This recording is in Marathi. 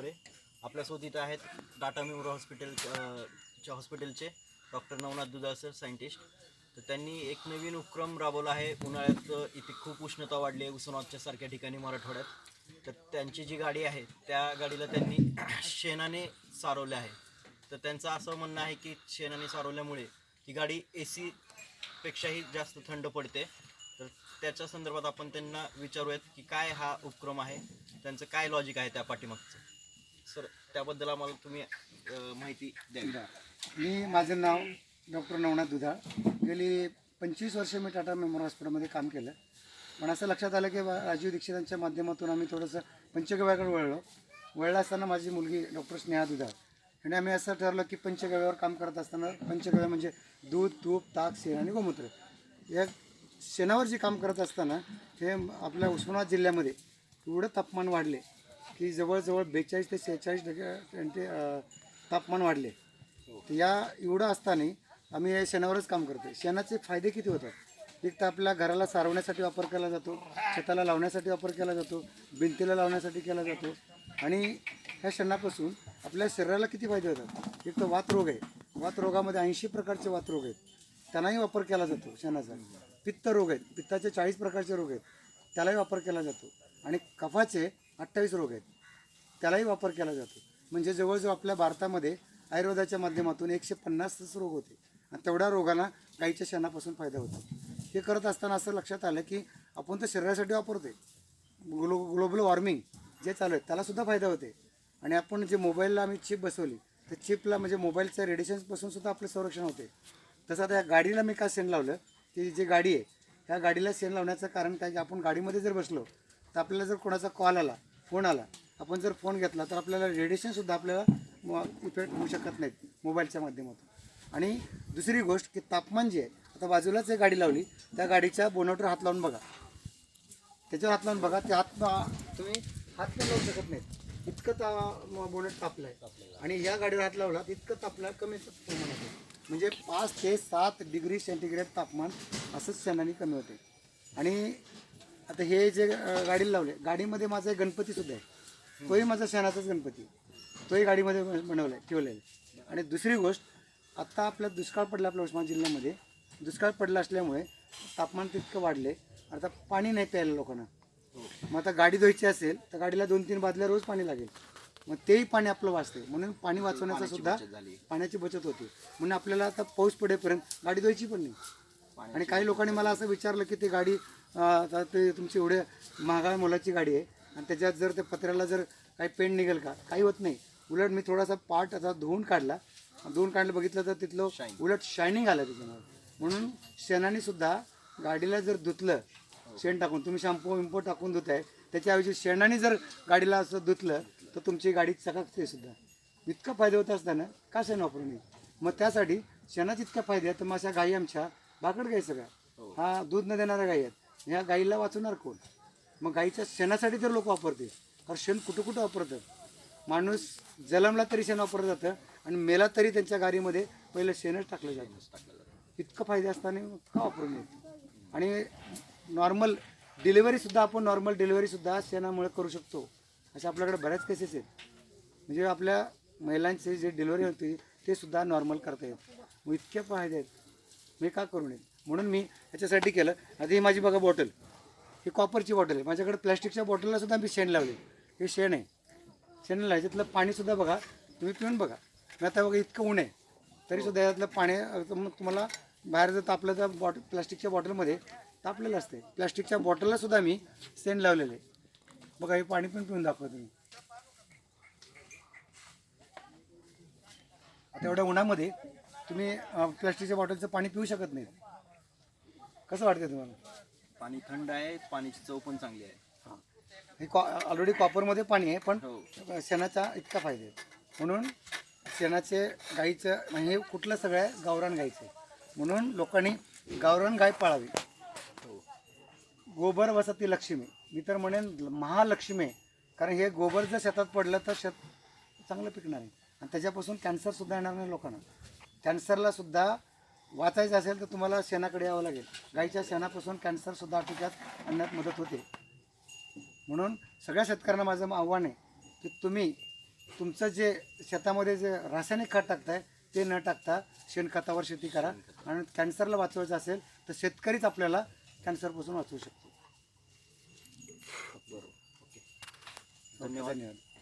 मोरे. आपल्यासोबत इथं आहेत टाटा मेमोरियल हॉस्पिटलचे डॉक्टर नवनाथ दुधाळ सर, सायंटिस्ट. तर त्यांनी एक नवीन उपक्रम राबवला आहे. उन्हाळ्यात इथे खूप उष्णता वाढली आहे उस्मानाबादच्या सारख्या ठिकाणी मराठवाड्यात. तर त्यांची जी गाडी आहे त्या गाडीला त्यांनी शेणाने सारवले आहे. तर त्यांचं असं म्हणणं आहे की शेणाने सारवल्यामुळे ही गाडी AC पेक्षाही जास्त थंड पडते. तर त्याच्या संदर्भात आपण त्यांना विचारूयात की काय हा उपक्रम आहे, त्यांचं काय लॉजिक आहे त्या पाठीमागचं. सर, त्याबद्दल आम्हाला तुम्ही माहिती द्यावी. माझं नाव डॉक्टर नवनाथ दुधाळ. गेली 25 वर्ष मी टाटा मेमोरियल हॉस्पिटलमध्ये काम केलं. पण असं लक्षात आलं की राजीव दीक्षितांच्या माध्यमातून आम्ही थोडंसं पंचगव्याकडे वळलं असताना माझी मुलगी डॉक्टर स्नेहा दुधाळ आणि आम्ही असं ठरलं की पंचगव्यावर काम करत असताना, पंचगव्य म्हणजे दूध, तूप, ताक, शेण आणि गोमूत्र, या शेणावर जे काम करत असताना हे आपल्या उस्मानाबाद जिल्ह्यामध्ये एवढं तापमान वाढले की जवळजवळ 42 ते 46 तापमान वाढले. तर या एवढं असताना आम्ही या शेणावरच काम करतो. शेणाचे फायदे किती होतात? एक तर आपल्या घराला सारवण्यासाठी वापर केला जातो, छताला लावण्यासाठी वापर केला जातो, भिंतीला लावण्यासाठी केला जातो. आणि ह्या शेणापासून आपल्या शरीराला किती फायदे होतात? एक तर वातरोग आहे. वातरोगामध्ये 80 प्रकारचे वातरोग आहेत, त्यांनाही वापर केला जातो शेणाचा. पित्त रोग आहेत, पित्ताचे 40 प्रकारचे रोग आहेत, त्यालाही वापर केला जातो. आणि कफाचे 28 रोग आहेत, त्यालाही वापर केला जातो. म्हणजे जवळजवळ आपल्या भारतामध्ये आयुर्वेदाच्या माध्यमातून 150 रोग होते आणि तेवढ्या रोगांना गाईच्या शेणापासून फायदा होतो. हे करत असताना असं लक्षात आलं की आपण तर शरीरासाठी वापरतोय. ग्लोबल वॉर्मिंग जे चालू आहे त्यालासुद्धा फायदा होते. आणि आपण जे मोबाईलला आम्ही चिप बसवली, त्या चिपला म्हणजे मोबाईलच्या रेडिएशन्सपासून सुद्धा आपलं संरक्षण होते. तसं आता या गाडीला मी का शेण लावलं, की जी गाडी आहे ह्या गाडीला शेण लावण्याचं कारण काय की आपण गाडीमध्ये जर बसलो तर आपल्याला जर कोणाचा कॉल आला, फोन आला, आपण जर फोन घेतला तर आपल्याला रेडिएशनसुद्धा आपल्याला इफेक्ट होऊ शकत नाहीत मोबाईलच्या माध्यमातून. आणि दुसरी गोष्ट की तापमान जे आहे, आता बाजूलाच एक गाडी लावली, त्या गाडीच्या बोनटवर हात लावून बघा, त्याच्यावर हात लावून बघा, ते तुम्ही हात पण लावू शकत नाहीत, इतकं बोनट तापलं आहे. आणि ह्या गाडीवर हात लावला तर इतकं तापलं, कमी प्रमाणात आहे. म्हणजे 5 ते 7 डिग्री सेंटीग्रेड तापमान असंच शेणाने कमी होते. आणि आता हे जे गाडीला लावले, गाडीमध्ये माझा एक गणपतीसुद्धा आहे, तोही माझा शेणाचाच गणपती, तोही गाडीमध्ये बनवला आहे, ठेवलेला आहे. आणि दुसरी गोष्ट, आत्ता आपल्या दुष्काळ पडला, आपल्या उस्मानाबाद जिल्ह्यामध्ये दुष्काळ पडला असल्यामुळे तापमान तितकं वाढले. आता पाणी नाही प्यायला लोकांना. मग आता गाडी धुवायची असेल तर गाडीला 2-3 बादल्या रोज पाणी लागेल, मग तेही पाणी आपलं वाचते. म्हणून पाणी वाचवण्याचा सुद्धा पाण्याची बचत होते. म्हणून आपल्याला आता पाऊस पडेपर्यंत गाडी धुवायची पण नाही. आणि काही लोकांनी मला असं विचारलं की ते गाडी आता ते तुमची एवढ्या महागाई मोलाची गाडी आहे आणि त्याच्यात जर ते पत्र्याला जर काही पेंट निघेल का? काही होत नाही. उलट मी थोडासा पार्ट आता धुवून काढलं, बघितलं तर तिथलं उलट शायनिंग आलं त्याच्यामुळे. म्हणून शेणाने सुद्धा गाडीला जर धुतलं, शेण टाकून, तुम्ही शॅम्पू विंपू टाकून धुताय, त्याच्याऐवजी शेणाने जर गाडीला असं धुतलं तर तुमची गाडी चकाकते सुद्धा. इतका फायदा होत असताना का शेण वापरू नये? मग त्यासाठी शेणाचे इतका फायदे आहेत. तर मग अशा गायी आमच्या भाकड गाई सगळ्या, हा दूध न देणाऱ्या गायी आहेत, ह्या गाईला वाचवणार कोण? मग गाईच्या शेणासाठी तर लोक वापरते. कारण शेण कुठं कुठं वापरतात. माणूस जलमला तरी शेण वापरलं जातं आणि मेला तरी त्यांच्या गाडीमध्ये पहिलं शेणच टाकलं जातं. इतकं फायदे असताना का वापरू नये? आणि नॉर्मल डिलिव्हरीसुद्धा, आपण नॉर्मल डिलिव्हरीसुद्धा शेणामुळे करू शकतो. अशा आपल्याकडे बऱ्याच केसेस आहेत. म्हणजे आपल्या महिलांची जे डिलिव्हरी होती ते सुद्धा नॉर्मल करता येत. मग इतके फायदे आहेत, मी का करू नये? म्हणून मी ह्याच्यासाठी केलं. आता ही माझी बघा बॉटल, ही कॉपरची बॉटल आहे. माझ्याकडे प्लॅस्टिकच्या बॉटलला सुद्धा मी शेण लावले. हे शेण आहे, शेणाला ह्याच्यातलं पाणीसुद्धा बघा, तुम्ही पिऊन बघा. मी आता बघा इतकं ऊन आहे तरीसुद्धा यातलं पाणी तुम्हाला बाहेर जर तापलं तर प्लॅस्टिकच्या बॉटलमध्ये तापलेलं असते. प्लॅस्टिकच्या बॉटलला सुद्धा मी शेण लावलेलं आहे. बघा, हे पाणी पण पिऊन दाखवा तुम्ही. आता एवढ्या उन्हामध्ये तुम्ही प्लॅस्टिकच्या बॉटलचं पाणी पिऊ शकत नाही. कसं वाटतं तुम्हाला? पाणी थंड आहे, पाण्याची चव पण चांगली आहे. हां, हे ऑलरेडी कॉपरमध्ये पाणी आहे, पण शेणाचा इतका फायदा आहे. म्हणून शेणाचे गाईचं हे कुठलं सगळं गावरान गाईचं, म्हणून लोकांनी गावरान गाय पाळावी. गोबर वसती लक्ष्मी, मी तर म्हणेन महालक्ष्मी आहे. कारण हे गोबर जर शेतात पडलं तर शेत चांगलं पिकणार आहे आणि त्याच्यापासून कॅन्सरसुद्धा येणार नाही लोकांना. कॅन्सरला सुद्धा वाचायचं असेल तर तुम्हाला शेणाकडे यावं लागेल. गाईच्या शेणापासून कॅन्सरसुद्धा आटोक्यात आणण्यात मदत होते. म्हणून सगळ्या शेतकऱ्यांना माझं आव्हान आहे की तुम्ही तुमचं जे शेतामध्ये जे रासायनिक खत टाकताय ते न टाकता शेणखतावर शेती करा. आणि कॅन्सरला वाचवायचं असेल तर शेतकरीच आपल्याला कॅन्सरपासून वाचवू शकतो. बरोबर. ओके. धन्यवाद. धन्यवाद.